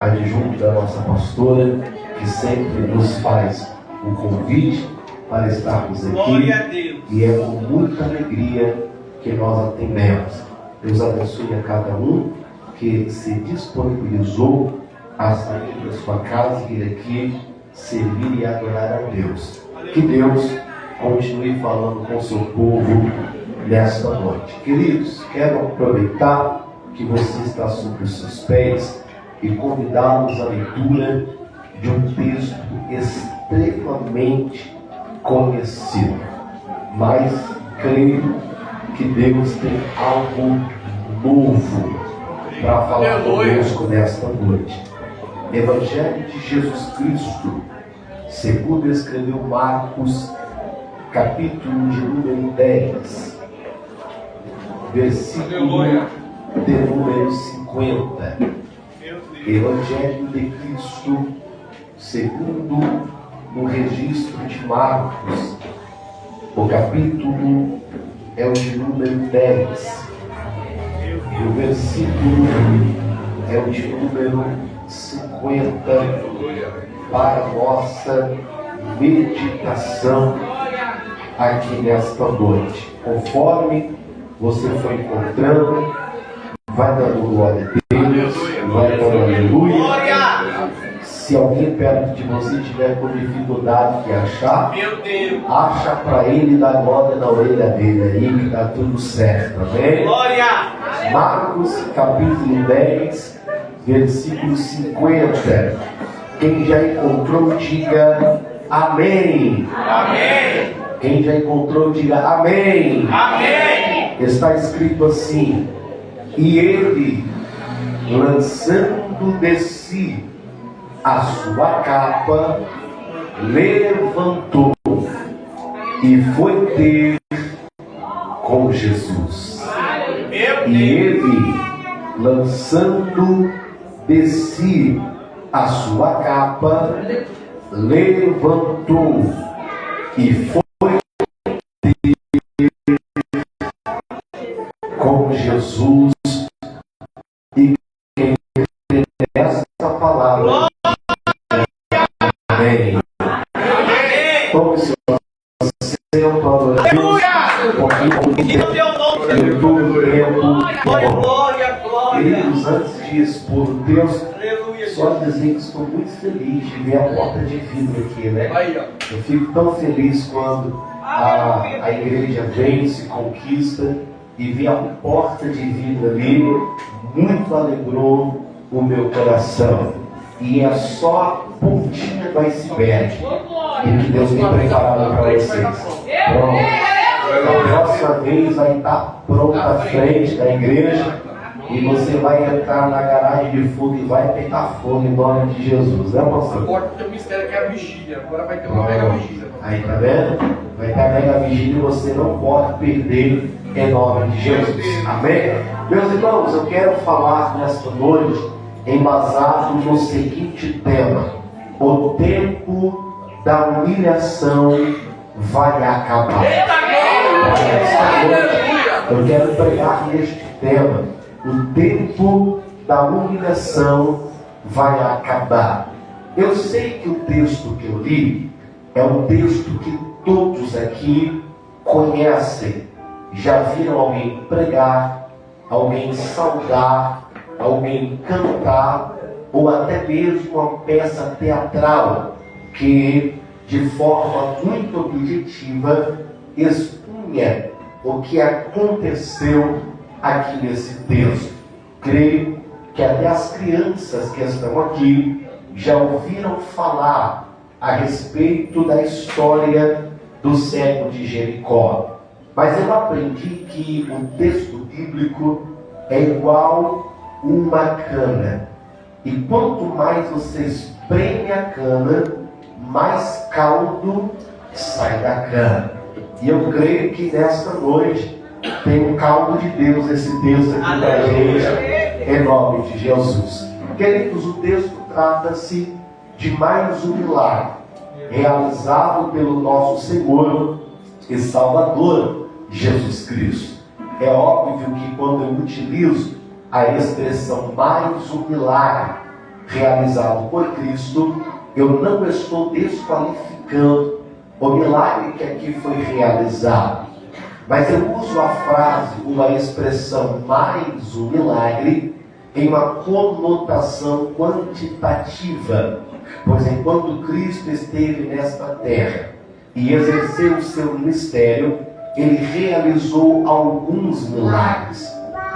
adjunto da nossa pastora, que sempre nos faz um convite para estarmos aqui, e é com muita alegria que nós atendemos. Deus abençoe a cada um que se disponibilizou a sair da sua casa e vir aqui servir e adorar a Deus. Que Deus continue falando com o seu povo nesta noite. Queridos, quero aproveitar que você está sobre os seus pés e convidá-los à leitura de um texto extremamente conhecido. Mas creio que Deus tem algo novo para falar conosco nesta noite. Evangelho de Jesus Cristo, segundo escreveu Marcos, capítulo de número 10, versículo de número 50. Evangelho de Cristo, segundo o registro de Marcos, o capítulo é o de número 10, e o versículo é o de número 50, para a nossa meditação aqui nesta noite. Conforme você foi encontrando, vai dando glória a Deus, vai dando aleluia. Se alguém perto de você tiver com dificuldade de achar, acha para ele e dá glória na orelha dele aí, que está tudo certo, amém? Glória! Marcos capítulo 10, versículo 50. Quem já encontrou, diga amém. Amém. Quem já encontrou, diga amém. Amém. Está escrito assim: e ele, lançando de si a sua capa, levantou e foi ter com Jesus. E ele, lançando de si a sua capa, levantou e foi ter com Jesus. E quem crê nessa palavra, amém. Tome seu assento, queridos, antes de expor o texto, só dizer que estou muito feliz de ver a porta de vidro aqui, né? Eu fico tão feliz quando a igreja vem, se conquista e vê a porta de vidro ali. Muito alegrou o meu coração. E é só a pontinha do iceberg e que Deus tem preparado para vocês. Pronto. A próxima vez vai estar pronta à frente da igreja e você vai entrar na garagem de fogo e vai pegar fogo em nome de Jesus, né, pastor? Agora tem um mistério que é a vigília. Agora vai ter uma mega vigília. Aí, tá vendo? Vai ter a mega vigília e você não pode perder em nome de Jesus. Amém? Meus irmãos, eu quero falar nesta noite embasado no seguinte tema: o tempo da humilhação vai acabar. Esta noite eu quero pregar neste tema: o tempo da humilhação vai acabar. Eu sei que o texto que eu li é um texto que todos aqui conhecem. Já viram alguém pregar, alguém saudar, alguém cantar, ou até mesmo uma peça teatral que, de forma muito objetiva, expunha o que aconteceu aqui nesse texto. Creio que até as crianças que estão aqui já ouviram falar a respeito da história do cego de Jericó. Mas eu aprendi que o texto bíblico é igual uma cana. E quanto mais você espreme a cana, mais caldo sai da cana. E eu creio que nesta noite tem um caldo de Deus esse texto aqui para a gente, em nome de Jesus. Queridos, o texto trata-se de mais um milagre realizado pelo nosso Senhor e Salvador Jesus Cristo. É óbvio que quando eu utilizo a expressão mais um milagre, realizado por Cristo, eu não estou desqualificando o milagre que aqui foi realizado. Mas eu uso a frase, uma expressão mais um milagre, em uma conotação quantitativa. Pois enquanto Cristo esteve nesta terra e exerceu o seu ministério, ele realizou alguns milagres.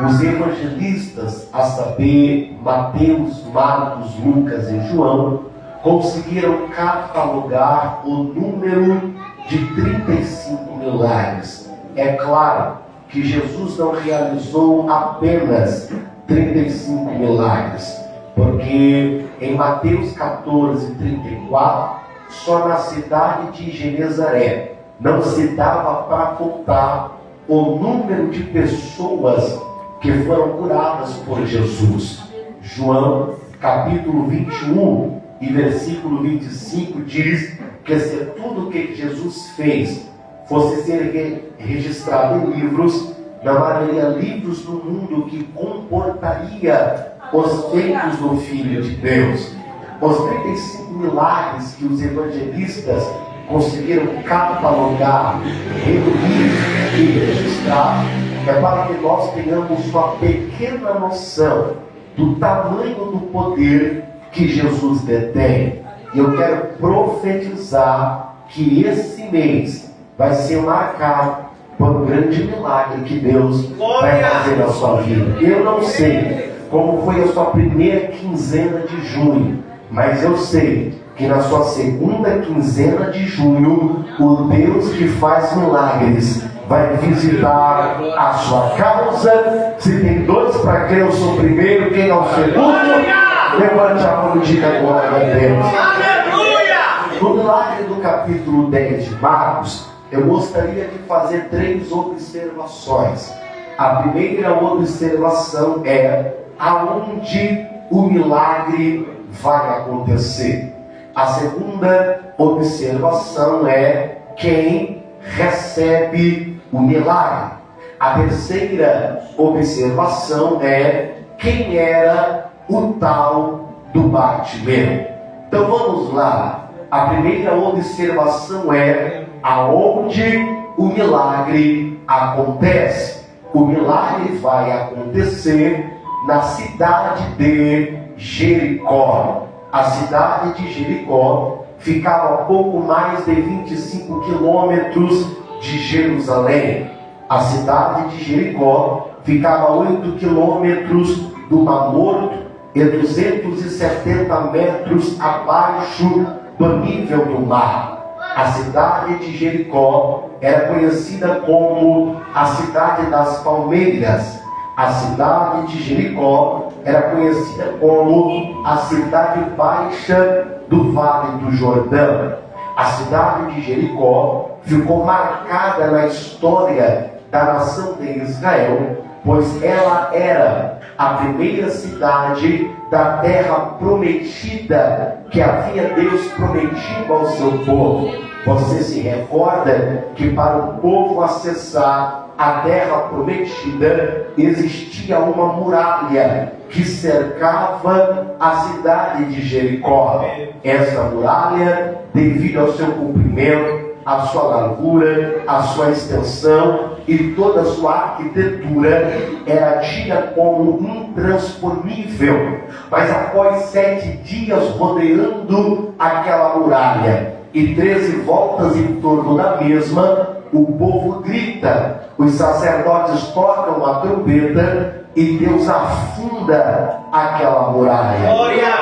Os evangelistas, a saber, Mateus, Marcos, Lucas e João, conseguiram catalogar o número de 35 milagres. É claro que Jesus não realizou apenas 35 milagres, porque em Mateus 14, 34, só na cidade de Genezaré não se dava para contar o número de pessoas que foram curadas por Jesus. João capítulo 21 e versículo 25 diz que se tudo o que Jesus fez fosse ser registrado em livros, não haveria livros no mundo que comportaria os feitos do Filho de Deus. Os 35 milagres que os evangelistas conseguiram catalogar, reunir e registrar, é para que nós tenhamos uma pequena noção do tamanho do poder que Jesus detém. E eu quero profetizar que esse mês vai ser marcado por um grande milagre que Deus vai fazer na sua vida. Eu não sei como foi a sua primeira quinzena de junho, mas eu sei que na sua segunda quinzena de junho, o Deus que faz milagres vai visitar a sua causa. Se tem dois para crer, eu sou o primeiro, quem é o segundo? Levante a mão e diga glória a Deus. Aleluia! No milagre do capítulo 10 de Marcos, eu gostaria de fazer 3 observações. A primeira observação é aonde o milagre vai acontecer. A segunda observação é quem recebe o milagre. A terceira observação é quem era o tal do Bartimeu. Então vamos lá. A primeira observação é aonde o milagre acontece. O milagre vai acontecer na cidade de Jericó. A cidade de Jericó ficava a pouco mais de 25 quilômetros de Jerusalém. A cidade de Jericó ficava a 8 quilômetros do Mar Morto e 270 metros abaixo do nível do mar. A cidade de Jericó era conhecida como a cidade das palmeiras. A cidade de Jericó era conhecida como a cidade baixa do Vale do Jordão. A cidade de Jericó ficou marcada na história da nação de Israel, pois ela era a primeira cidade da terra prometida que havia Deus prometido ao seu povo. Você se recorda que para o povo acessar a terra prometida existia uma muralha que cercava a cidade de Jericó. Essa muralha, devido ao seu comprimento, a sua largura, a sua extensão e toda a sua arquitetura, era tida como intransponível. Mas após 7 dias rodeando aquela muralha e 13 voltas em torno da mesma, o povo grita, os sacerdotes tocam a trombeta e Deus afunda aquela muralha.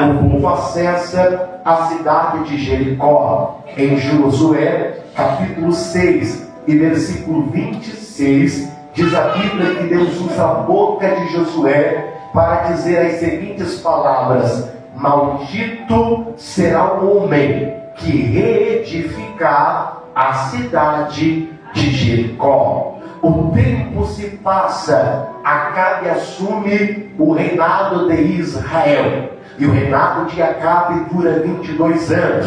O povo acessa a cidade de Jericó. Em Josué capítulo 6 e versículo 26, diz a Bíblia que Deus usa a boca de Josué para dizer as seguintes palavras: maldito será o homem que reedificar a cidade de Jericó. O tempo se passa, Acabe assume o reinado de Israel, e o reinado de Acabe dura 22 anos,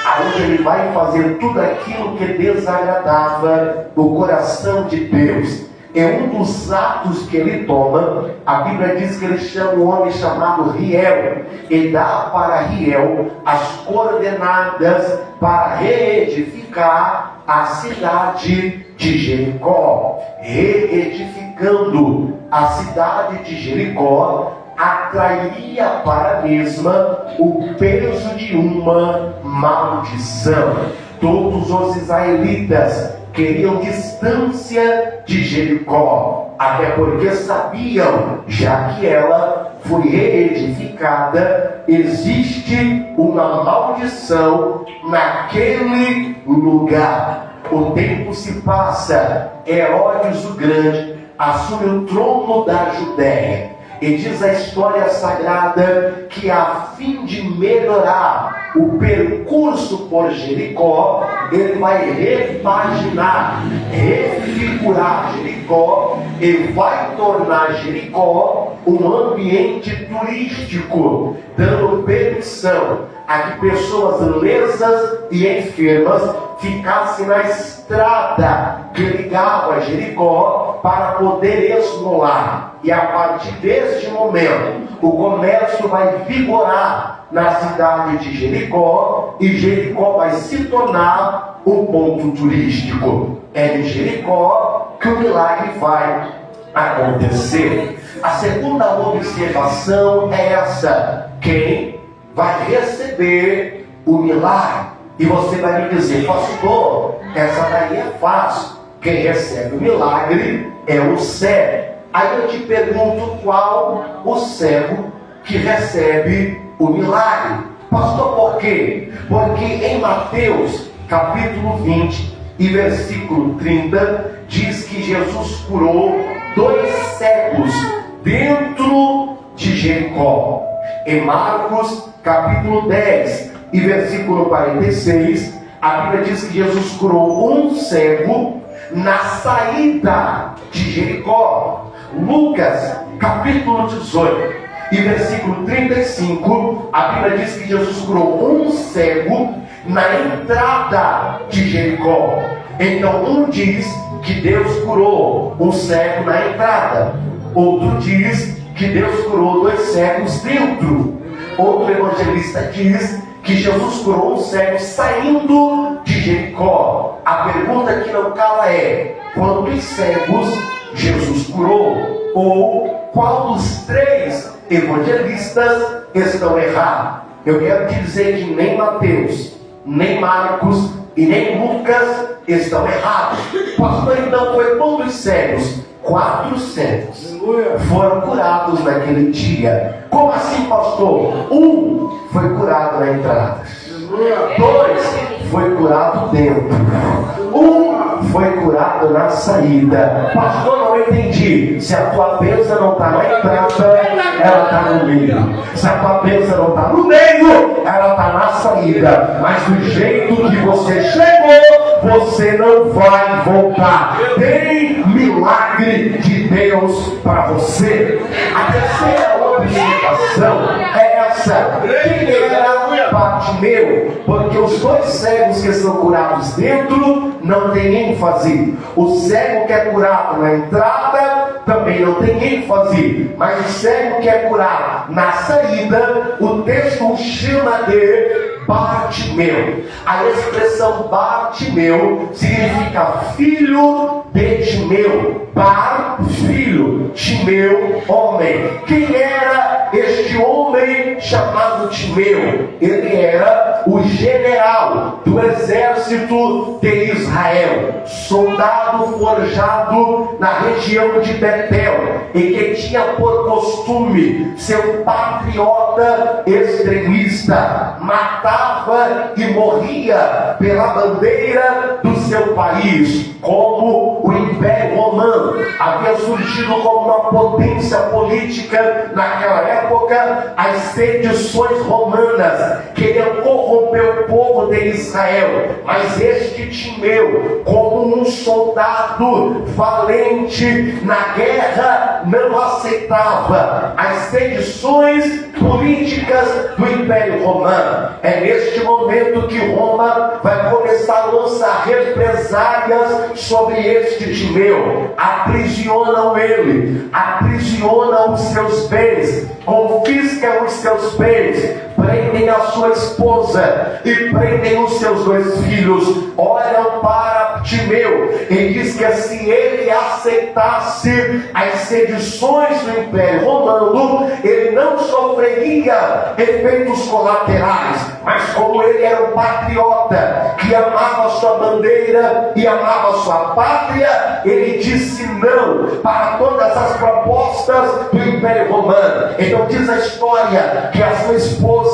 aonde ele vai fazer tudo aquilo que desagradava o coração de Deus. em um dos atos que ele toma, a Bíblia diz que ele chama um homem chamado Riel e dá para Riel as coordenadas para reedificar a cidade de Jericó. Reedificando a cidade de Jericó, atrairia para a mesma o peso de uma maldição. Todos os israelitas queriam distância de Jericó, até porque sabiam, já que ela foi reedificada, existe uma maldição naquele lugar. O tempo se passa, Herodes o Grande assume o trono da Judéia. E diz a história sagrada que, a fim de melhorar o percurso por Jericó, ele vai repaginar, refigurar Jericó e vai tornar Jericó um ambiente turístico, dando permissão a que pessoas lesas e enfermas ficassem na estrada que ligava Jericó para poder esmolar. E a partir deste momento, o comércio vai vigorar na cidade de Jericó, e Jericó vai se tornar um ponto turístico. É em Jericó que o milagre vai acontecer. A segunda observação é essa: quem vai receber o milagre? E você vai me dizer: pastor, essa daí é fácil. Quem recebe o milagre é o cego. Aí eu te pergunto, qual o cego que recebe o milagre? Pastor, por quê? Porque em Mateus capítulo 20 e versículo 30 diz que Jesus curou 2 cegos dentro de Jericó. Em Marcos capítulo 10 e versículo 46, a Bíblia diz que Jesus curou um cego na saída de Jericó. Lucas capítulo 18 e versículo 35, a Bíblia diz que Jesus curou um cego na entrada de Jericó. Então um diz que Deus curou um cego na entrada, outro diz que Deus curou 2 cegos dentro, outro evangelista diz que Jesus curou um cego saindo de Jericó. A pergunta que não cala é: quantos cegos Jesus curou? Ou qual dos 3 evangelistas estão errados? Eu quero te dizer que nem Mateus, nem Marcos e nem Lucas estão errados. Pastor, então foi quantos cegos? 4 cegos foram curados naquele dia. Como assim, pastor? 1 foi curado na entrada, 2 foi curado dentro, 1 foi curado na saída. Pastor, não entendi. Se a tua bênção não está na entrada, ela está no meio. Se a tua bênção não está no meio, ela está na saída. Mas do jeito que você chegou, você não vai voltar. Tem milagre de Deus para você. A terceira observação é essa: quem era Bartimeu? Porque os 2 cegos que são curados dentro não tem ênfase. O cego que é curado na entrada também não tem ênfase. Mas o cego que é curado na saída, o texto o chama de Bartimeu. A expressão Bartimeu significa filho de Timeu. Bar, filho, Timeu, homem. Quem era este homem chamado Timeu? Ele era o general do exército de Israel, soldado forjado na região de Betel, e que tinha por costume ser um patriota extremista. Matava e morria pela bandeira do seu país. Como o Império Romano havia surgido como uma potência política naquela época, as sedições romanas queriam corromper o povo de Israel Israel. Mas este Timeu, como um soldado valente na guerra, não aceitava as sedições políticas do Império Romano. É neste momento que Roma vai começar a lançar represálias sobre este Timeu. Aprisionam ele, aprisionam os seus bens, confiscam os seus bens, prendem a sua esposa e prendem os seus 2 filhos. Olham para Timeu e diz que se ele aceitasse as sedições do Império Romano, ele não sofreria efeitos colaterais, mas como ele era um patriota que amava a sua bandeira e amava a sua pátria, ele disse não para todas as propostas do Império Romano. Então diz a história que a sua esposa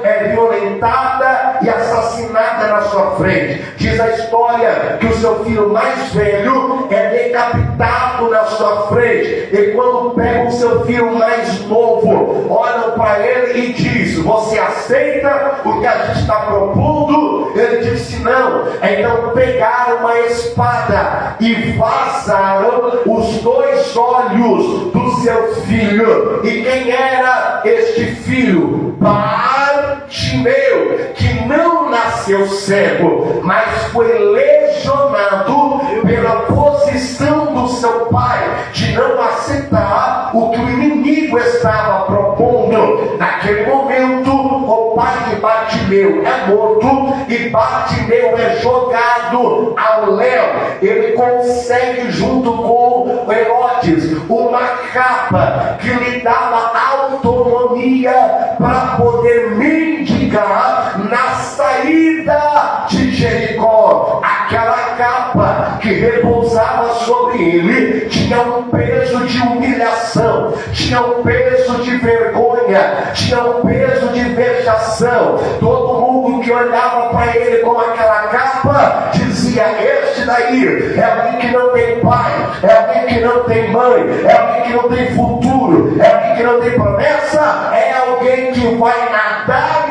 é violentada e assassinada na sua frente. Diz a história que o seu filho mais velho é decapitado na sua frente. E quando pega o seu filho mais novo, olham para ele e diz: você aceita o que a gente está propondo? Ele disse não. Então pegaram uma espada e vazaram os 2 olhos do seu filho. E quem era este filho? Bartimeu, que não nasceu cego, mas foi lesionado pela posição do seu pai de não aceitar o que o inimigo estava propondo. Naquele momento, o pai de Bartimeu é morto e Bartimeu é jogado ao léu. Ele consegue, junto com Herodes, uma capa que lhe dava autonomia para poder mendigar na saída de Jericó. Aquela capa que repousava sobre ele tinha um peso de humilhação, tinha um peso de vergonha, tinha um peso de vexação. Todo mundo que olhava para ele com aquela capa dizia: este daí é alguém que não tem pai, é alguém que não tem mãe, é alguém que não tem futuro, é alguém que não tem promessa, é alguém que vai nadar,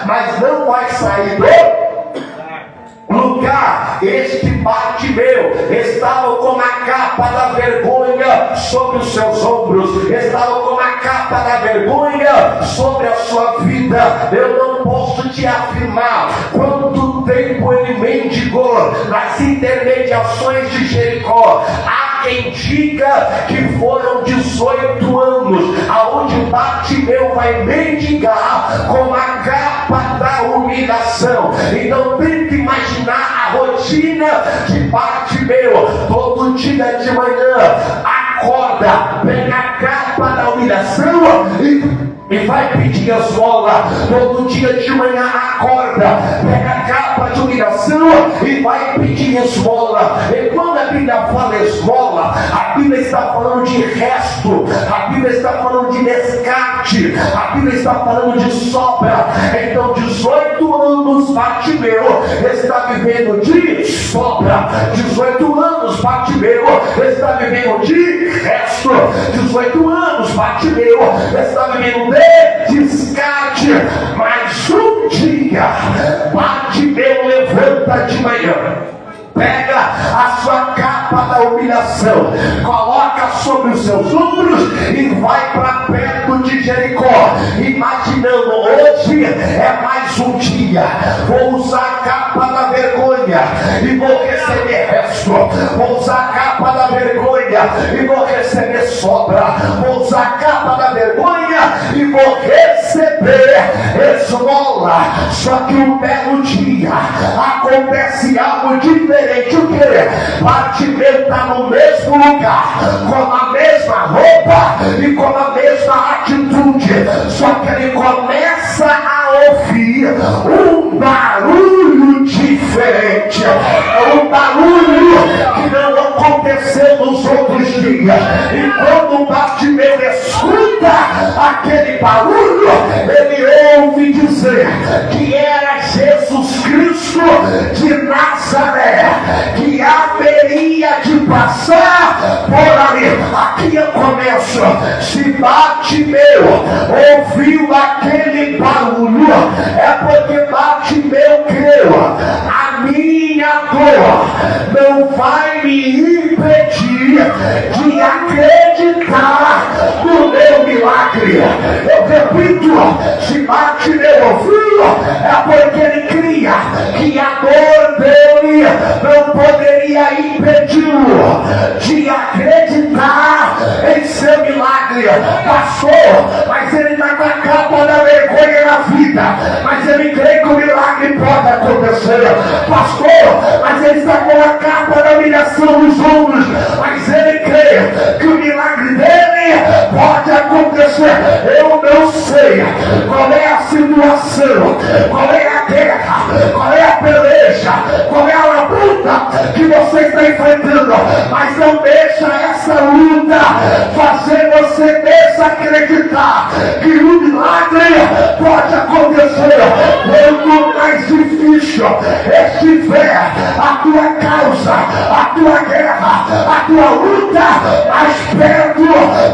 mas não vai sair do lugar. Este Bartimeu estava com a capa da vergonha sobre os seus ombros, estava com a capa da vergonha sobre a sua vida. Eu não posso te afirmar quanto tempo ele mendigou nas intermediações de Jericó. Há quem diga que foram 18 anos aonde Bartimeu vai mendigar com a capa da humilhação. Então tente imaginar a rotina de Bartimeu. Todo dia de manhã acorda, pega a capa da humilhação e vai pedir esmola. Todo dia de manhã acorda, pega a capa de humilhação e vai pedir esmola. E quando a Bíblia fala esmola, a Bíblia está falando de resto, a Bíblia está falando de descarte, a Bíblia está falando de sobra. Então 18 anos Bartimeu está vivendo de sobra, 18 anos Bartimeu está vivendo de resto, 18 anos Bartimeu está vivendo de descarte. Mas um dia Bartimeu levanta de manhã, pega a sua capa da humilhação, coloca sobre os seus ombros e vai para perto de Jericó, imaginando: hoje é mais um dia, vou usar a capa da vergonha e vou receber resto, vou usar a capa da vergonha e vou receber sobra, vou usar a capa da vergonha e vou receber esmola. Só que um belo dia acontece algo diferente. O que? Bartimeu está no mesmo lugar, com a mesma roupa e com a mesma atitude, só que ele começa a ouvir um barulho diferente, um barulho que não aconteceu nos outros dias. E quando Bartimeu escuta aquele barulho, ele ouve dizer que era Jesus Cristo de Nazaré, que haveria de passar por ali. Aqui eu começo. Se Bartimeu ouviu aquele barulho, é porque Bartimeu Bartimeu creu. A minha dor não vai me impedir de acreditar no meu milagre. Eu repito, se Bartimeu ouviu, é porque ele cria que a dor dele não poderia impedi-lo de acreditar em seu milagre. Pastor, mas ele está com a capa da vergonha na vida, mas ele crê que o milagre pode acontecer. Pastor, mas ele está com a capa da humilhação nos ombros, mas ele crê que o milagre dele pode acontecer. Eu não sei qual é a situação, qual é a guerra, qual é a peleja, qual é a luta que você está enfrentando, mas não deixa essa luta fazer você desacreditar que o milagre pode acontecer. Quanto mais difícil estiver a tua causa, a tua guerra, a tua luta, mais perto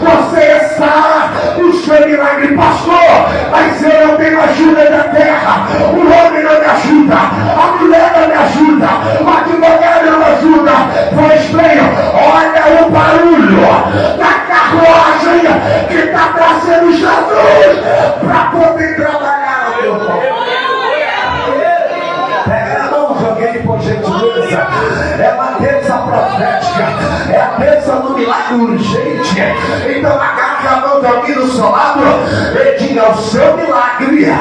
você está do seu milagre. Pastor, mas eu não tenho ajuda da terra, o homem não me ajuda, a mulher não me ajuda, o advogado não me ajuda. Pois bem, olha o barulho da carruagem que está trazendo Jesus para poder trabalhar no teu corpo. Pega na mão de alguém, por gentileza. É uma terça profética, é a terça do milagre urgente. Então agarra a mão de alguém do seu lado e diga: o seu milagre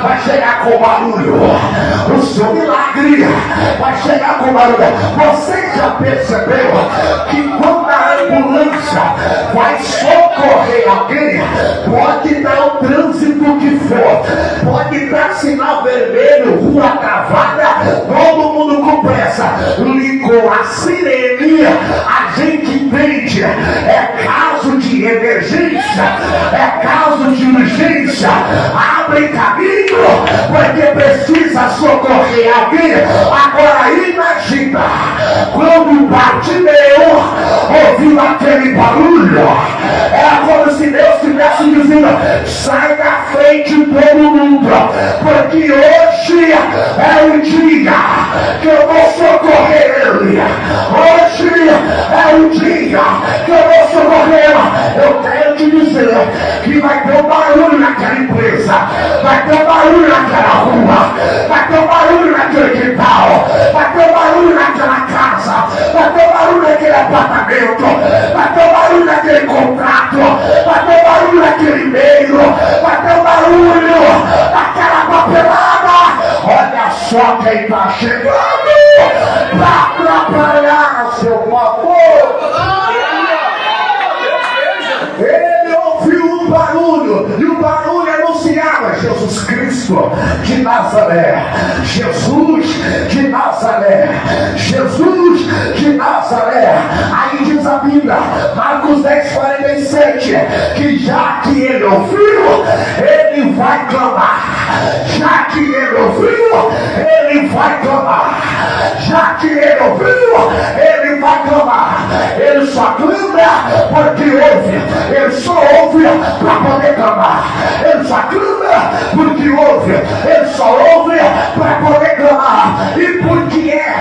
vai chegar com barulho. O seu milagre vai chegar com barulho. Você já percebeu que quando a ambulância vai socorrer alguém, pode dar o trânsito que for, pode dar sinal vermelho, rua travada, todo mundo com pressa, ligou a sirene, a gente entende, é caso de emergência, é caso de urgência, abre caminho, porque precisa socorrer alguém. Agora imagina, quando Bartimeu ouviu aquele barulho, era como se Deus estivesse dizendo: sai da frente todo mundo, porque hoje é o dia que eu vou socorrer ele. Hoje é o dia que eu vou socorrer ele. Eu quero te dizer que vai ter um barulho naquela empresa, vai ter um barulho naquela rua, vai ter um barulho naquele quintal, vai ter um barulho naquela casa, vai ter um barulho naquele apartamento, vai ter um barulho naquele contrato, vai ter um barulho naquele e-mail, vai ter um barulho naquela papelada. Olha só quem está chegando para atrapalhar o seu favor. Ele ouviu um barulho, e o barulho anunciava Jesus Cristo de Nazaré. Jesus de Nazaré. Jesus de Nazaré. Aí diz a Bíblia, Marcos 10:47, que já que ele ouviu, ele vai clamar. Já que ele ouviu, ele vai clamar. Já que ele ouviu, ele vai clamar. Ele só clama porque ouve. Ele só ouve para poder clamar. Ele só clama porque ouve. Ele só ouve para poder clamar. E por que é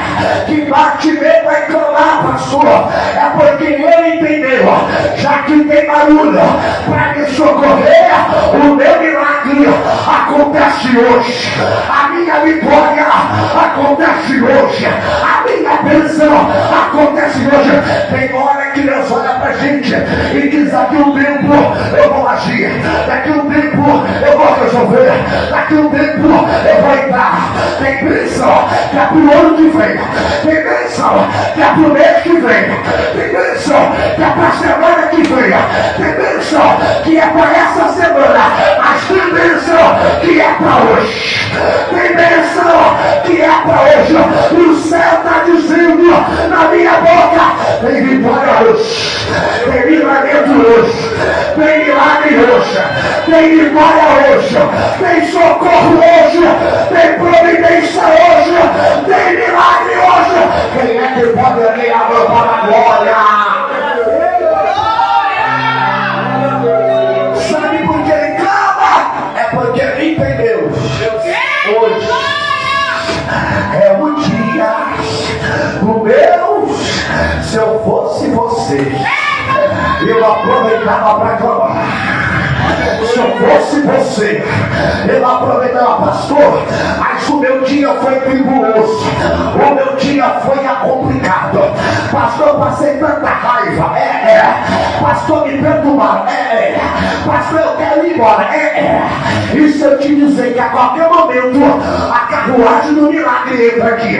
que Bartimeu vai clamar, pastor? É porque ele entendeu, já que tem barulho para me socorrer, o meu milagre acontece hoje. A minha vitória acontece hoje. A minha bênção acontece hoje. Tem hora que Deus olha pra gente e diz: daqui um tempo eu vou agir, daqui um tempo eu vou resolver, daqui um tempo eu vou entrar. Tem bênção que é pro ano que vem, tem bênção que é pro mês que vem, tem bênção que é pra semana que vem, tem bênção que é pra essa semana, mas tem bênção que é pra hoje, tem bênção que é pra hoje. E o céu está dizendo na minha boca: tem vitória hoje, tem livramento hoje, tem milagre hoje, tem vitória hoje, tem socorro hoje, tem providência hoje, tem milagre hoje. Quem é que pode abrir a mão para a glória? Sabe por que ele clama? É porque ele tem Deus. Hoje é o dia do meu. Se eu fosse você, eu aproveitava para clamar. Se eu fosse você, eu aproveitava, pastor, mas o meu dia foi tribuloso, o meu dia foi complicado, pastor, passei tanta raiva, pastor, me perturbaram, pastor, eu quero ir embora, e se eu te dizer que a qualquer momento a carruagem do milagre entra aqui,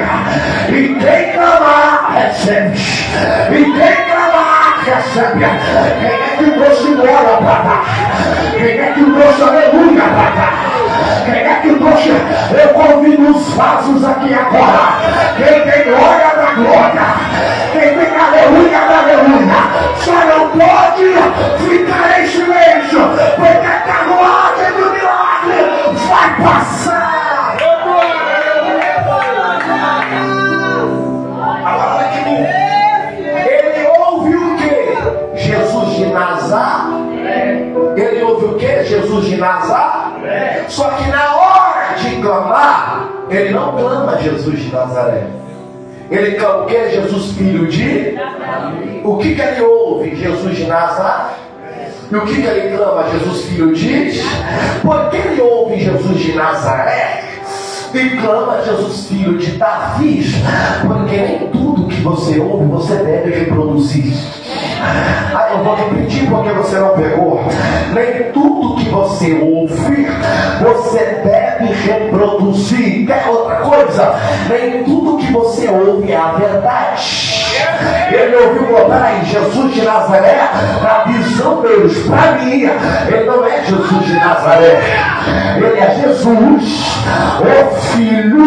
e quem clamar recebe, e quem clamar recebe. Quem é que trouxe glória para cá? Quem é que trouxe aleluia para cá? Quem é que trouxe? Eu convido os vasos aqui agora. Quem tem glória da glória, quem tem aleluia da aleluia, só não pode ficar em silêncio, porque a carruagem do milagre vai passar. Agora olha que bom. Ele ouve o quê? Jesus de Nazaré. Ele ouve o quê? Jesus de Nazaré. Só que na hora de clamar, ele não clama Jesus de Nazaré. Ele clama o quê? Jesus filho de? O que ele ouve? Jesus de Nazaré. E o que ele clama? Jesus filho de? Porque ele ouve Jesus de Nazaré e clama Jesus filho de Davi, porque nem tudo que você ouve você deve reproduzir. Eu vou repetir porque você não pegou. Nem tudo que você ouve você deve reproduzir. Quer outra coisa? Nem tudo que você ouve é a verdade. Ele ouviu, peraí, Jesus de Nazaré, na visão deles, para mim, ele não é Jesus de Nazaré, ele é Jesus, o filho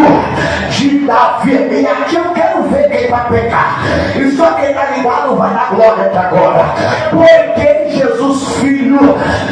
de Davi. E aqui eu quero ver quem vai pecar, e só quem está ligado vai dar glória até agora. Porque Jesus filho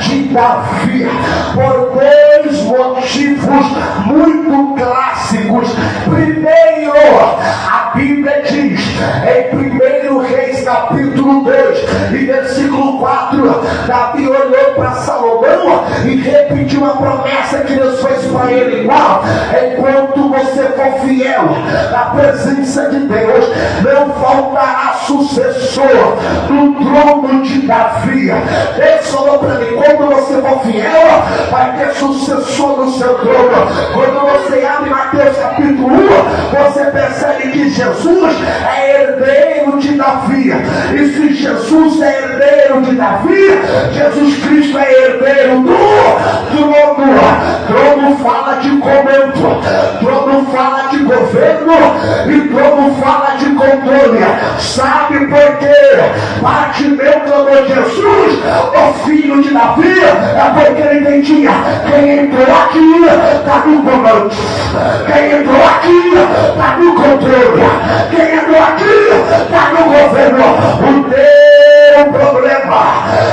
de Davi, por dois motivos muito clássicos. Primeiro, a Bíblia diz em 1 Reis capítulo 2 e versículo 4, Davi olhou para Salomão e repetiu uma promessa que Deus fez para ele, igual: enquanto você for fiel na presença de Deus, não faltará sucessor do trono de Davi. Deus falou para mim: quando você for fiel, vai ter sucessor no seu trono. Quando você abre Mateus capítulo 1, você percebe que Jesus é herdeiro de Davi. E se Jesus é herdeiro de Davi, Jesus Cristo é herdeiro do trono. Trono fala de comando, trono fala de governo e trono fala de controle. Sabe por quê? Bartimeu clamou Jesus, o filho de Davi, é porque ele entendia: quem entrou aqui está no comando, quem entrou aqui está no controle, quem entrou aqui está no governo. O teu problema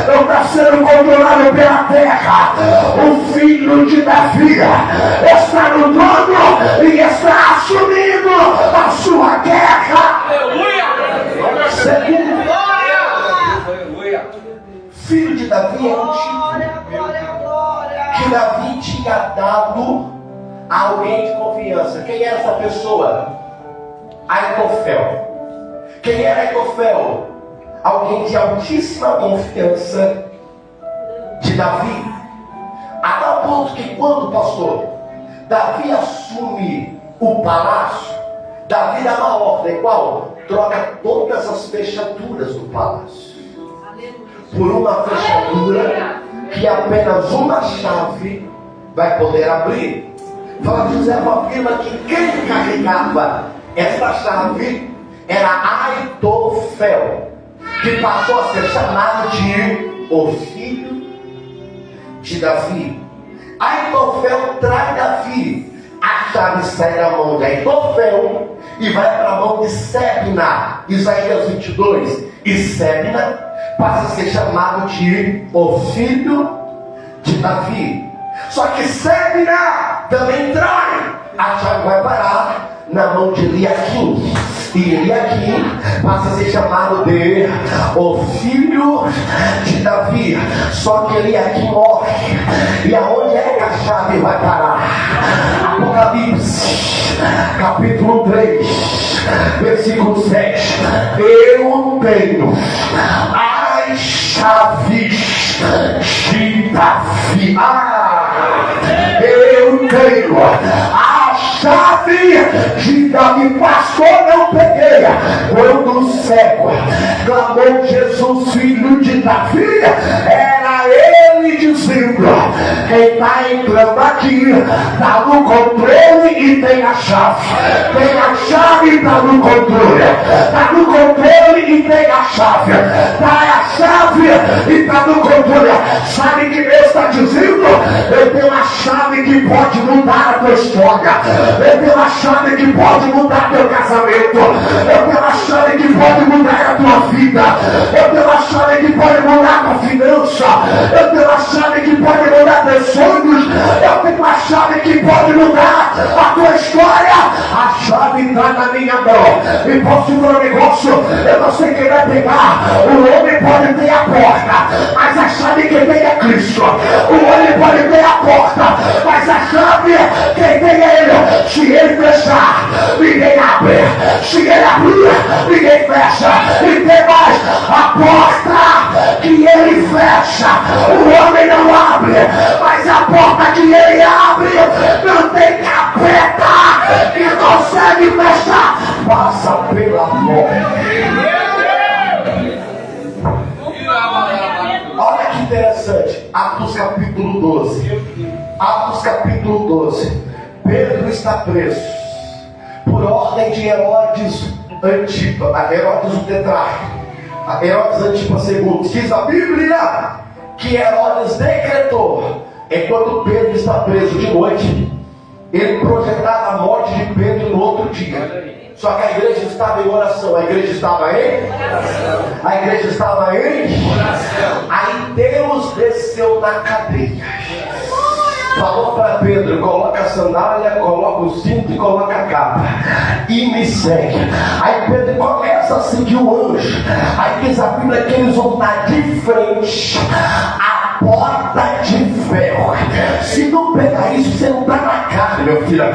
não está sendo controlado pela terra. O filho de Davi está no trono e está assumindo a sua guerra. Aleluia! Segundo, Aleluia! filho de Davi é um tipo que Davi tinha dado a alguém de confiança. Quem era essa pessoa? Aitofel. Quem era Aitofel? Alguém de altíssima confiança de Davi. A tal ponto que quando, pastor, Davi assume o palácio, Davi dá uma ordem, qual? Troca todas as fechaduras do palácio por uma fechadura que apenas uma chave vai poder abrir. Fala que José afirma que quem carregava essa chave era Aitofel, que passou a ser chamado de o filho de Davi. Aitofel trai Davi, a chave sai da mão de Aitofel e vai para a mão de Sebna. Isaías 22. E Sebna passa a ser chamado de o filho de Davi. Só que Sebna também trai, a chave vai parar na mão de Eliaquim. E Eliaquim passa a ser chamado de o filho de Davi. Só que Eliaquim morre. E aonde é que a chave vai parar? Apocalipse, capítulo 3, versículo 7. Eu tenho as chaves de Davi. Eu tenho a chave de Davi. Pastor, não peguei. Quando o cego clamou Jesus, filho de Davi, era ele dizendo: quem está entrando aqui está no controle e tem a chave. Tem a chave e está no controle. Está no controle e tem a chave. Está a chave e está no controle. Sabe o que Deus está dizendo? Eu tenho a chave que pode mudar a tua história. Eu tenho a chave que pode mudar teu casamento. Eu tenho a chave que pode mudar a tua vida. Eu tenho a chave que pode mudar a tua finança. Eu tenho a chave que pode mudar teus sonhos. Eu tenho a chave que pode mudar a tua história. A chave está na minha mão. E posso te falar um negócio? Eu não sei quem vai pegar. O homem pode ter a porta, mas a chave quem tem é Cristo. O homem pode ter a porta, mas a chave quem tem é Ele. Se Ele fechar, ninguém abre. Se Ele abrir, ninguém fecha. E tem mais, a porta que Ele fecha, o homem não abre, mas a porta que Ele abre, não tem capeta que consegue fechar. Passa pela porta. Olha que interessante, Atos capítulo 12. Atos capítulo 12. Pedro está preso por ordem de Herodes Antipa, Herodes o tetrarca, Herodes Antipa II. Diz a Bíblia que Herodes decretou, enquanto Pedro está preso de noite, ele projetava a morte de Pedro no outro dia. Só que a igreja estava em oração. A igreja estava em oração. A igreja estava em oração. Aí Deus desceu na cadeia, falou para Pedro: coloca a sandália, coloca o cinto e coloca a capa e me segue. Aí Pedro começa a seguir o anjo. Aí diz a Bíblia que eles vão estar de frente à porta de ferro. Se não pegar isso, você não está na carne, meu filho,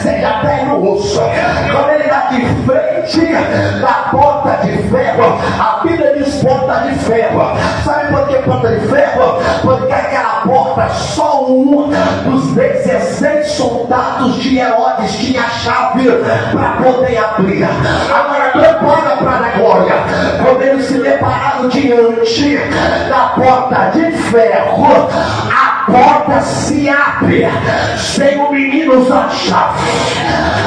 você já pega no osso. Quando ele está de frente da porta de ferro, a Bíblia diz porta de ferro. Sabe por que porta de ferro? Porque aquela porta só um dos 16 soldados de Herodes tinha a chave para poder abrir. Agora prepara para a glória. Quando eles se depararam diante da porta de ferro, a porta se abre sem o menino usar chave.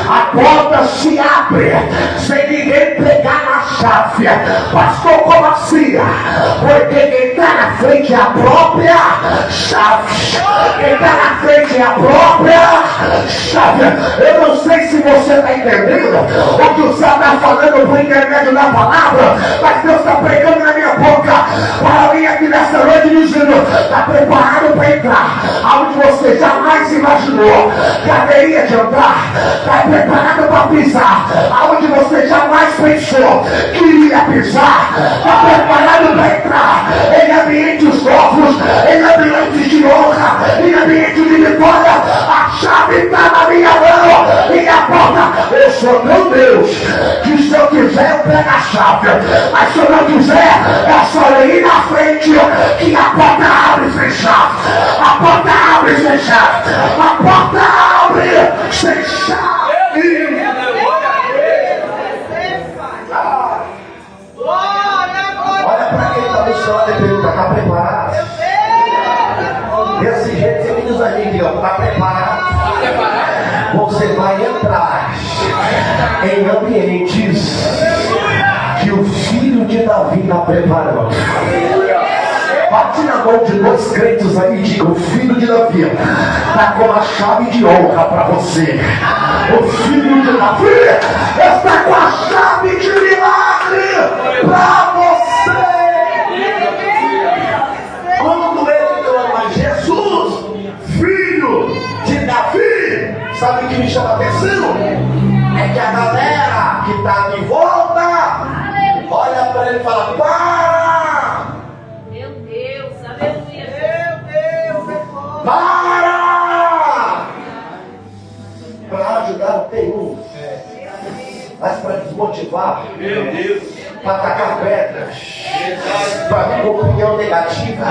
A porta se abre sem ninguém pegar na chave. Pastor, como assim? Porque quem está na frente é a própria chave. Quem está na frente é a própria chave. Eu não sei se você está entendendo o que o céu está falando por intermédio da palavra, mas Deus está pregando na minha boca para mim aqui nesta noite dizendo: está preparado para entrar aonde você jamais imaginou que haveria de entrar. Está preparado para pisar aonde você jamais pensou que iria pisar. Está preparado para entrar em ambientes novos, em ambientes de honra, em ambientes de vitória. A chave está na minha mão e a porta. Eu sou meu Deus, que se eu quiser eu pego a chave, mas se eu não quiser é só ir na frente que a porta abre sem chave. A porta abre sem chave. A porta abre sem chave. Olha para quem está no chão e pergunta: está preparado? Desse jeito você me diz a gente: está preparado? Você vai entrar em ambientes que o filho de Davi está preparando. Bate na mão de dois crentes aí e diga: o filho de Davi está com a chave de honra para você. O filho de Davi está com a chave de milagre para você. Quando ele clama: Jesus, filho de Davi, sabe o que me chama a atenção? É que a galera que está de volta olha para ele e fala: para! Meu Deus, aleluia. Para! Para ajudar tem um, mas para desmotivar, Meu Deus. para atacar pedras, para vir com opinião negativa.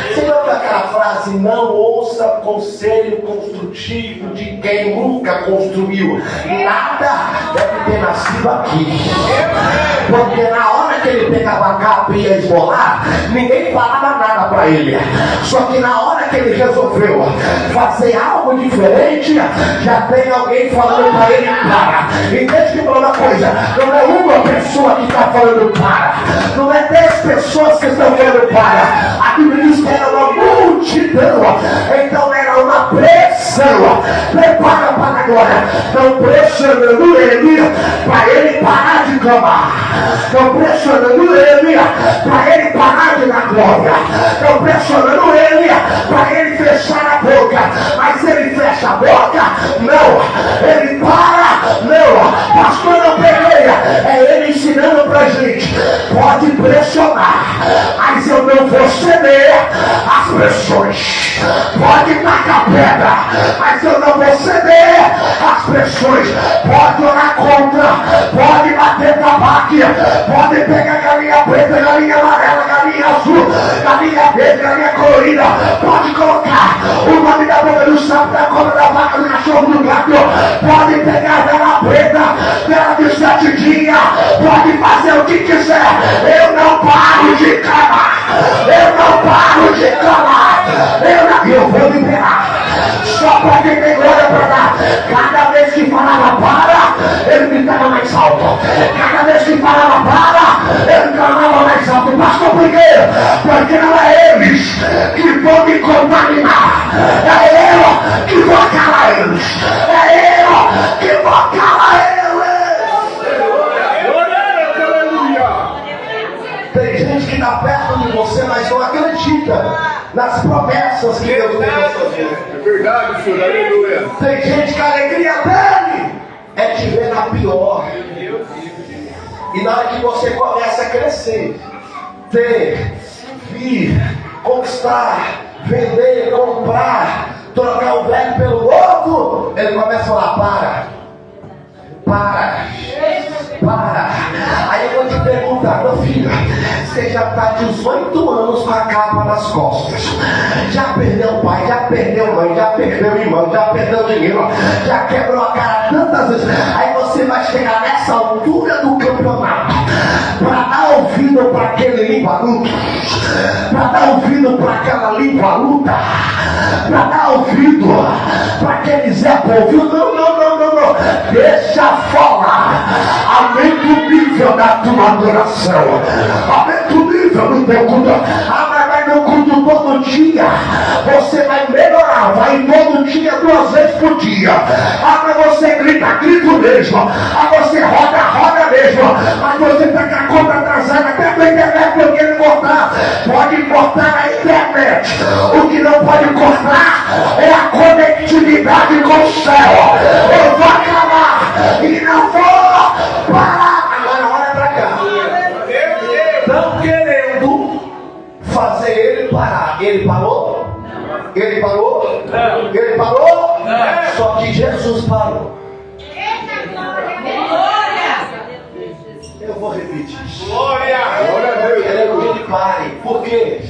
Você lembra aquela frase: não ouça conselho construtivo de quem nunca construiu? Nada deve ter nascido aqui. Porque na hora que ele pegava a capa e ia esmolar, ninguém falava nada para ele. Só que na hora que ele resolveu fazer algo diferente, já tem alguém falando para ele: para. E deixa eu falar uma coisa: não é uma pessoa que está falando para, não é 10 pessoas que estão falando para. A Bíblia diz que era uma multidão, então era uma pressão. Prepara para a glória. Estão pressionando ele para ele parar de clamar. Estão pressionando ele para ele parar de dar glória. Estão pressionando ele para ele fechar a boca. Mas se ele fecha a boca, não. Ele para, não. Pastor, não peguei. É ele ensinando pra gente: pode pressionar, mas eu não vou ceder às pressões. Pode tacar pedra, mas eu não vou ceder às pressões. Pode orar contra, pode bater tabaque, pode pegar galinha preta, galinha amarela, galinha azul, galinha verde, galinha colorida. Pode colocar o nome da boca do sapo, da cobra, da vaca, do cachorro, do gato. Pode pegar vela preta, vela de 7 dias. Pode fazer o que quiser. Eu não paro de clamar. Eu não paro de clamar. Eu vou liberar. Só para quem tem glória para dar. Cada vez que falava para, ele gritava mais alto. Cada vez que falava para, ele clamava mais alto. Pastor, por quê? Porque não é eles que vão me contaminar. É eu que vou calar eles. É eu que vou calar eles. Tem gente que está perto de você, mas não acredita nas promessas que Deus tem na sua vida. É verdade, senhor. Aleluia. Tem gente que a alegria dele é te ver na pior. E na hora que você começa a crescer, ter, vir, conquistar, vender, comprar, trocar o velho pelo novo, ele começa a falar: para. Aí eu vou te perguntar: meu filho, você já está 18 anos com a capa nas costas, já perdeu pai, já perdeu mãe, já perdeu irmão, já perdeu dinheiro, já quebrou a cara tantas vezes. Aí você vai chegar nessa altura do campeonato para dar ouvido para aquele limpa-luta, para dar ouvido para aquela limpa-luta, para dar ouvido para aquele Zé Povinho. Não. Deixa falar. Aumenta o nível da tua adoração. Aumenta o nível do teu culto. Mas vai no culto todo dia. Você vai melhorar. Vai todo dia, 2 vezes por dia. Mas você grita mesmo. Você roda mesmo. Mas você pega a conta atrasada até com a internet, porque ele cortar. Pode cortar na internet. O que não pode cortar é a conectividade com o céu. Eu vou acabar e não vou parar. Agora olha pra cá. Estão querendo fazer ele parar. Ele parou? Ele parou? Não. Ele parou? Não. Só que Jesus parou. Eu vou repetir. Glória a Deus. Ele é que ele pare. Por quê?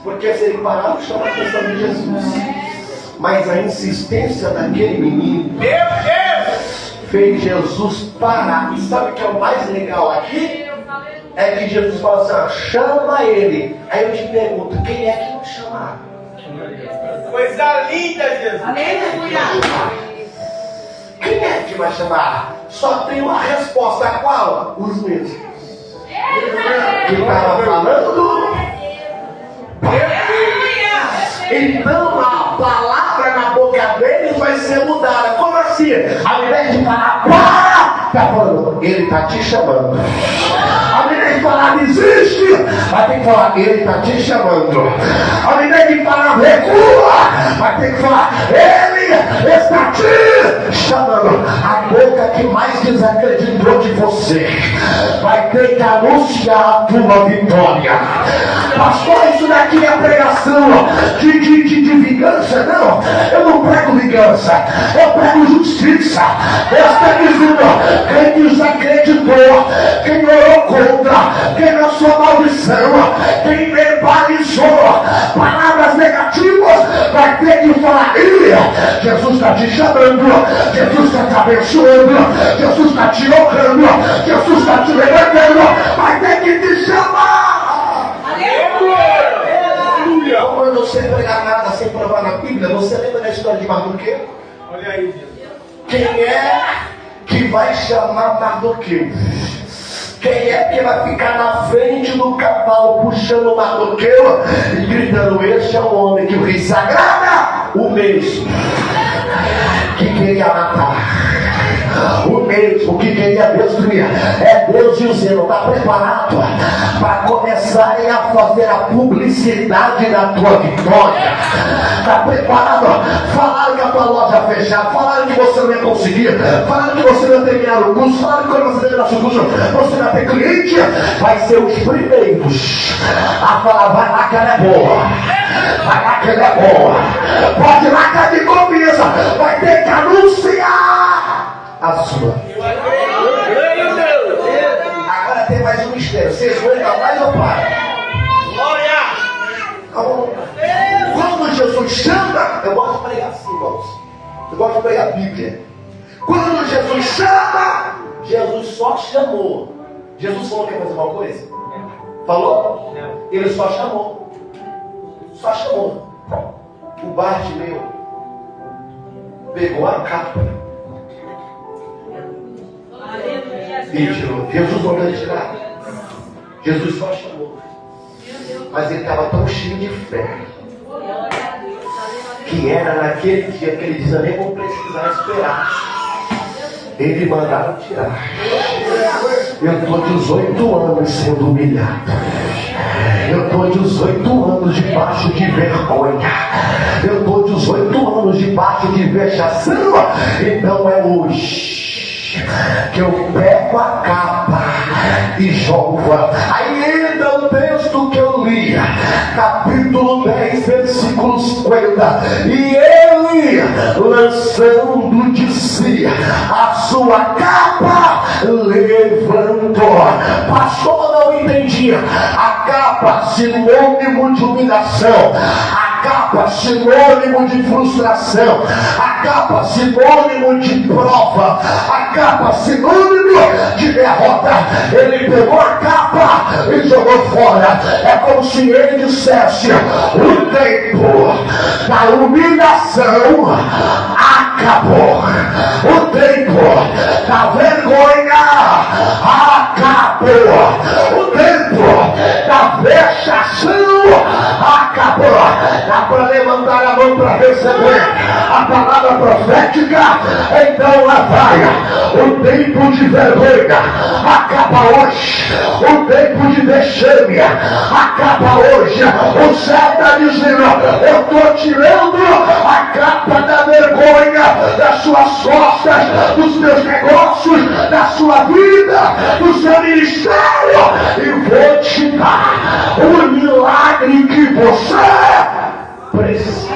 Porque se ele parar, não chama a atenção de Jesus. Mas a insistência daquele menino Meu Deus. fez Jesus parar. E sabe o que é o mais legal aqui? É que Jesus fala assim: ó, chama ele. Aí eu te pergunto: quem é que não chamaram? Coisa linda, Jesus. Aleluia. Quem é que vai chamar? Só tem uma resposta. Qual? Os mesmos que estavam falando. Então a palavra na boca deles vai ser mudada. Como assim? Ao invés de falar para, tá falando, ele está te chamando. Ao invés de falar desiste, vai ter que falar, ele está te chamando. Ao invés de falar recua, vai ter que falar, ele está te chamando. A boca que mais desacreditou de você vai ter que anunciar a tua vitória. Pastor, isso daqui é pregação de vingança. Não, eu não prego vingança, eu prego justiça. Deus está dizendo, quem desacreditou, quem orou contra, quem lançou maldição, quem verbalizou palavras negativas, vai ter que falar: Jesus está te chamando, Jesus está te abençoando, Jesus está te honrando, Jesus está te levantando, vai ter que te chamar. Aleluia! Quando você pregar nada sem provar na Bíblia, você lembra da história de Mardoqueu? Olha aí, Quem é que vai chamar Mardoqueu? Quem é que vai ficar na frente do cavalo puxando Mardoqueu e gritando: este é o homem que o rei sagrada? O mesmo que queria matar, o mesmo que queria destruir. É Deus dizendo: está preparado para começarem a fazer a publicidade da tua vitória? Está preparado? Falaram que a tua loja ia fechar, falaram que você não ia conseguir, falaram que você não ia terminar o curso, falaram que quando você terminar o curso você vai ter cliente. Vai ser os primeiros a falar: vai lá que ela é boa, vai lá que ela é boa, pode ir lá que ela de confiança. Vai ter que anunciar a sua. Agora tem mais um mistério. Vocês vão entrar mais ou para? Quando Jesus chama, eu gosto de pregar assim, irmãos. Eu gosto de pregar a Bíblia. Quando Jesus chama, Jesus só chamou. Jesus falou que ia fazer uma coisa? Falou? Ele só chamou. Só chamou. O Bartimeu pegou a capa e tirou. Jesus não deu tirar. Jesus só chamou. Mas ele estava tão cheio de fé que era naquele dia que ele diz: eu nem vou precisar esperar. Ele mandaram tirar. Eu estou 18 anos sendo humilhado. Eu estou 18 anos debaixo de vergonha. Eu estou 18 anos debaixo de vexação. Então é hoje que eu pego a capa e jogo. Aí entra o texto que eu li, capítulo 10, versículo 50. E ele, lançando de si a sua capa, levantou. Pastor, não entendi. A capa, sinônimo de humilhação. A capa, sinônimo de frustração. A capa, sinônimo de prova. A capa, sinônimo de derrota. Ele pegou a capa e jogou fora. É como se ele dissesse: o tempo da humilhação acabou. O tempo da vergonha acabou. O tempo da vexação acabou. Dá para levantar a mão para receber a palavra profética? Então lá vai. O tempo de vergonha acaba hoje. O tempo de vexame acaba hoje. O céu está dizendo: eu estou tirando a capa da vergonha das suas costas, dos teus negócios, da sua vida, do seu ministério, e vou te dar o milagre que você precisa.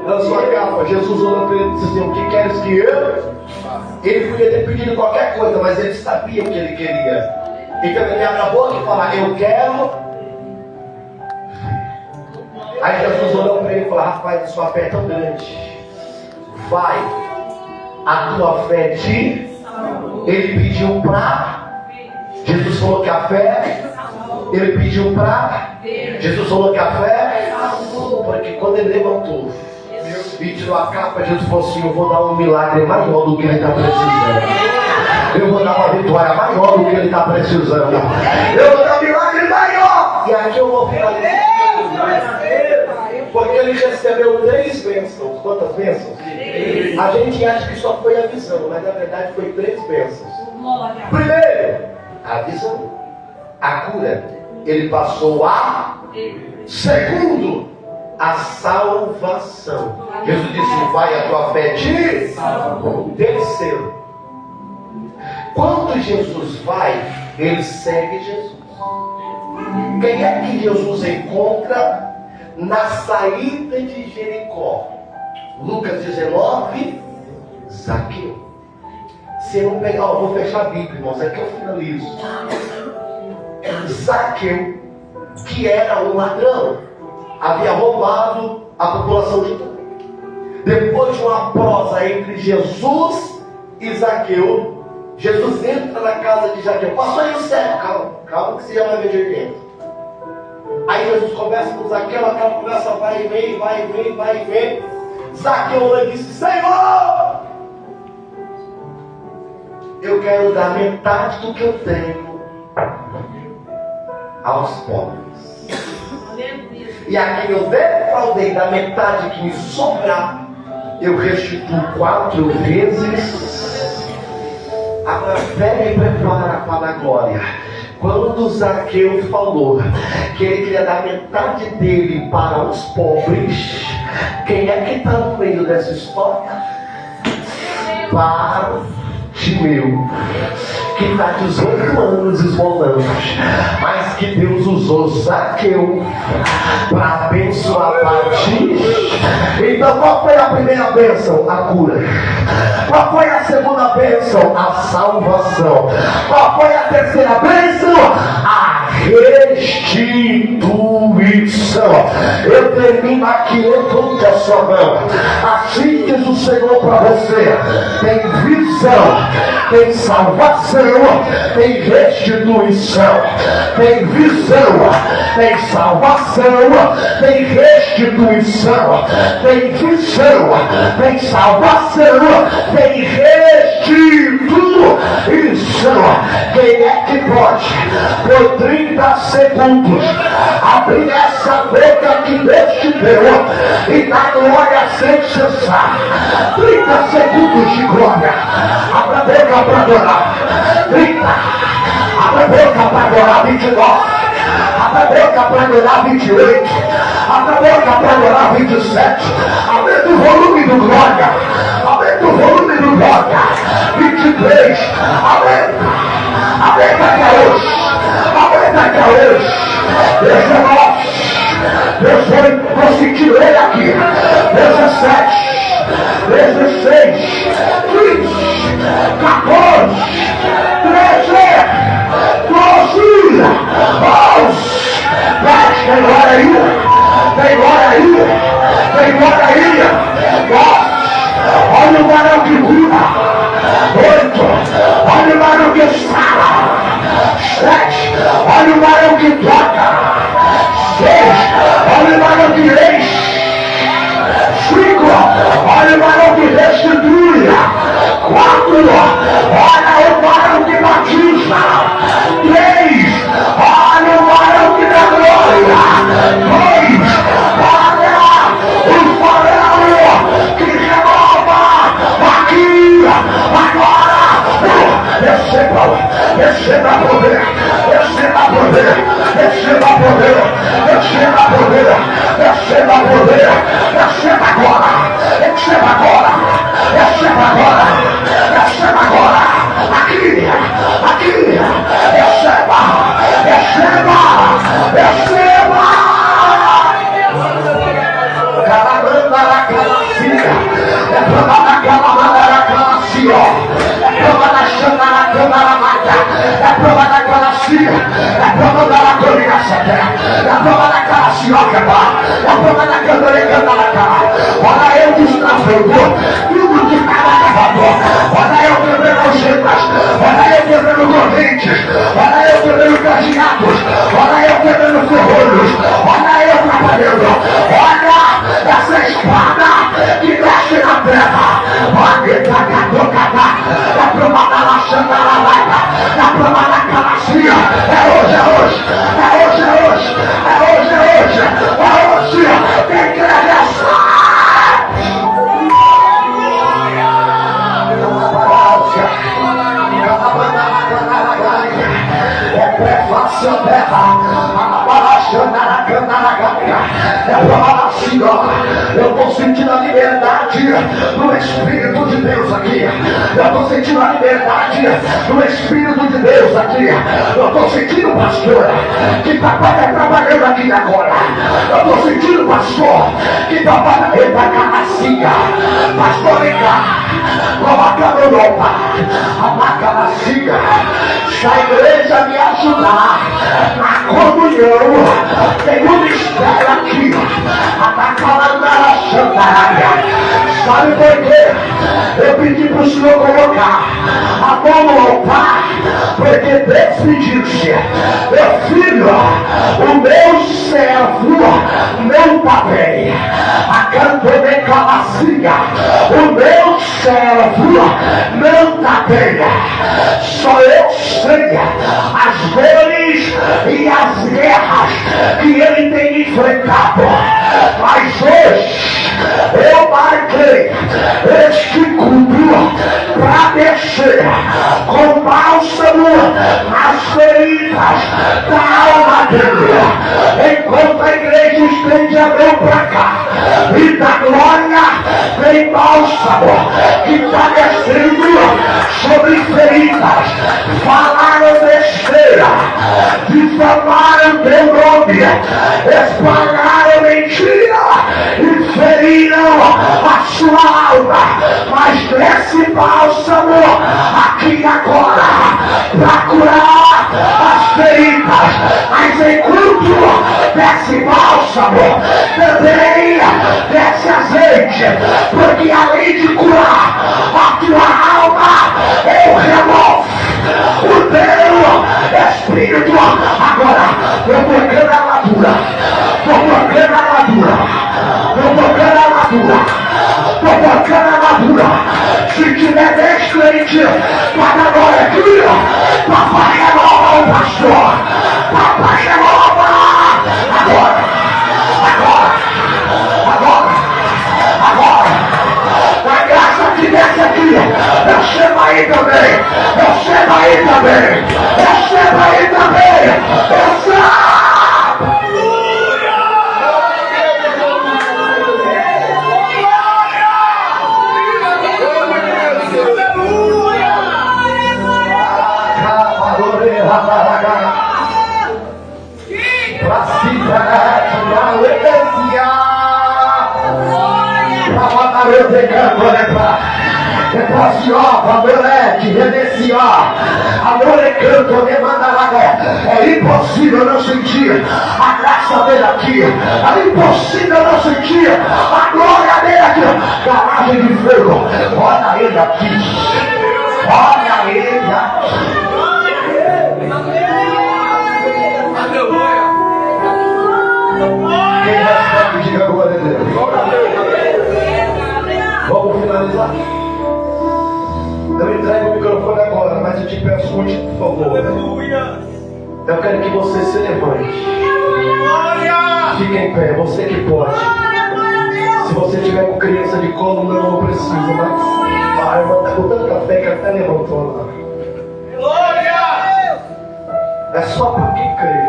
Na sua capa, Jesus olhou para ele e disse assim: o que queres que eu? Ele podia ter pedido qualquer coisa, mas ele sabia o que ele queria. Então ele abre a boca e fala: eu quero. Aí Jesus olhou para ele e falou: rapaz, a sua fé é tão grande. Vai, a tua fé te. Ele pediu para. Jesus falou que a fé. Ele pediu para. Jesus falou que a fé. Porque quando ele levantou e tirou a capa, Jesus falou assim: eu vou dar um milagre maior do que ele está precisando. Eu vou dar uma vitória maior do que ele está precisando. Eu vou dar um milagre maior. E aqui eu vou finalizar. Porque ele recebeu 3 bênçãos. Quantas bênçãos? 3. A gente acha que só foi a visão, mas na verdade foi 3 bênçãos. Primeiro, a visão. A cura. Ele passou a. Segundo, a salvação. Jesus disse: vai, a tua fé te salvou. Terceiro, quando Jesus vai, ele segue Jesus. Quem é que Jesus encontra na saída de Jericó? Lucas 19, Zaqueu. Se eu não pegar, vou fechar a Bíblia, irmãos, aqui eu finalizo. Zaqueu, que era um ladrão, havia roubado a população de tudo. Depois de uma prosa entre Jesus e Zaqueu, Jesus entra na casa de Zaqueu. Passou aí o cego, calma que você já vai ver de dentro. Aí Jesus conversa com Zaqueu, aquela conversa vai e vem, vai e vem, vai e vem. Zaqueu disse: Senhor, eu quero dar metade do que eu tenho aos pobres. E a quem eu defraudei da metade que me sobrar, eu restituo 4 vezes. Agora pega e prepara para a glória. Quando Zaqueu falou que ele queria dar metade dele para os pobres, quem é que está no meio dessa história? Bartimeu, que está 18 anos esmolando, mas que Deus usou Zaqueu para abençoar Bartimeu. Então qual foi a primeira bênção? A cura. Qual foi a segunda bênção? A salvação. Qual foi a terceira bênção? A restituição. Eu termino aqui, levante a sua mão. Assim diz o Senhor para você: tem visão, tem salvação, tem restituição. Tem visão, tem salvação, tem restituição. Tem visão, tem salvação, tem restituição. Quem é que pode, por 30 segundos, abrir essa boca que Deus te deu e dar glória sem cessar? 30 segundos de glória. Abra a boca para adorar. 30. Abra a boca para adorar. 29. Abra a boca para adorar. 28. Abra a boca para adorar. 27. Aumenta o volume do glória. Aumenta o volume do glória. 23. Aumenta. Aumenta até hoje. Aumenta até hoje. 19. Deus vou sentir ele aqui. 17. 16. 15. 14. 13. 12. 11. 10. Tem glória aí. Tem glória aí. Tem glória aí. 9. Olha o varão que cura. 8. Olha o varão que sara. 7. Olha o varão que toca. 6. Olha o varão que enche. 5. Olha o varão que restitui. 4. Olha o varão que batiza. 3. Olha o varão que dá glória. 2. Olha o varão que renova aqui, agora. Receba poder, receba poder, receba poder, receba poder, receba poder, receba agora, receba agora, receba agora, receba agora, aqui, receba, receba, receba. Calamanda na calacia, é prova na calamanda na calacia, é prova na chama na câmara mata, é prova na calacia, é prova da lagorinha terra, é prova na calacioca, é prova na candoreca na cara. Olha eu destravando, tudo de cara gravador, olha eu quebrando algemas, olha eu quebrando correntes, olha eu quebrando cadeados, olha eu quebrando ferrolhos, olha eu trabalhando, olha essa espada que mexe na terra, olha é provada na xandaralaga, é provada na calacia, é hoje, é hoje, é hoje, é hoje, é hoje, é hoje, é hoje, tem que regressar. É prefácio terra, é Eu estou sentindo a liberdade do Espírito de Deus aqui. Eu estou sentindo a liberdade do Espírito de Deus aqui. Eu estou sentindo, pastor, que papai está trabalhando aqui agora. Eu estou sentindo, pastor, que papai está camacinha. Pastor, vem cá. Coloca a mão, a macamacinha. Se a igreja me ajudar na comunhão, tem um mistério aqui. A macamacinha. Sabe por quê? Eu pedi para o Senhor colocar a mão no altar, porque Deus pediu-se: meu filho, o meu servo não está bem. A cantonecalassia, o meu servo não está bem. Só eu sei as dores e as guerras que ele tem enfrentado. Mas hoje eu marquei este culto para descer com bálsamo nas feridas da alma dele. Enquanto a igreja estende a mão para cá e da glória vem bálsamo que está descendo sobre feridas. Falaram besteira, difamaram teu nome, espalharam mentira e feriram a sua alma. Mas desce bálsamo aqui agora para curar as feridas. Mas enquanto desce bálsamo, também desce azeite, porque além de curar a tua alma, eu removo o teu espírito. Agora eu vou tocando a armadura, estou tocando a armadura, estou tocando a armadura, estou tocando a armadura. Se tiver 10 crentes, para agora aqui, papai renova o pastor, papai renova. Agora, a graça que desce aqui, receba aí também, receba aí também, receba aí também, receba. É impossível não sentir a graça dele aqui. É impossível não sentir a glória dele aqui. Garagem de fogo. Olha ele aqui. Olha ele aqui. Quem recebe, diga glória a Deus. Vamos finalizar. Eu entrego o microfone agora, mas eu te peço, continue, por favor. Aleluia. Eu quero que você se levante. Glória. Fique em pé, você que pode. Se você tiver com criança de colo, não precisa, mas a irmã está com tanta fé que até levantou lá. Glória. É só para quem crê.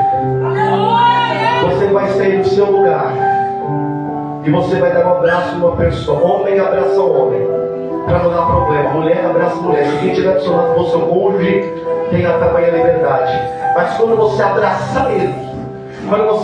Você vai sair do seu lugar e você vai dar um abraço numa pessoa. Homem abraça homem, para não dar problema. Mulher abraça mulher. Se quem estiver do seu lado for seu cônjuge, tenha tamanha liberdade. Mas quando você abraçar ele, quando você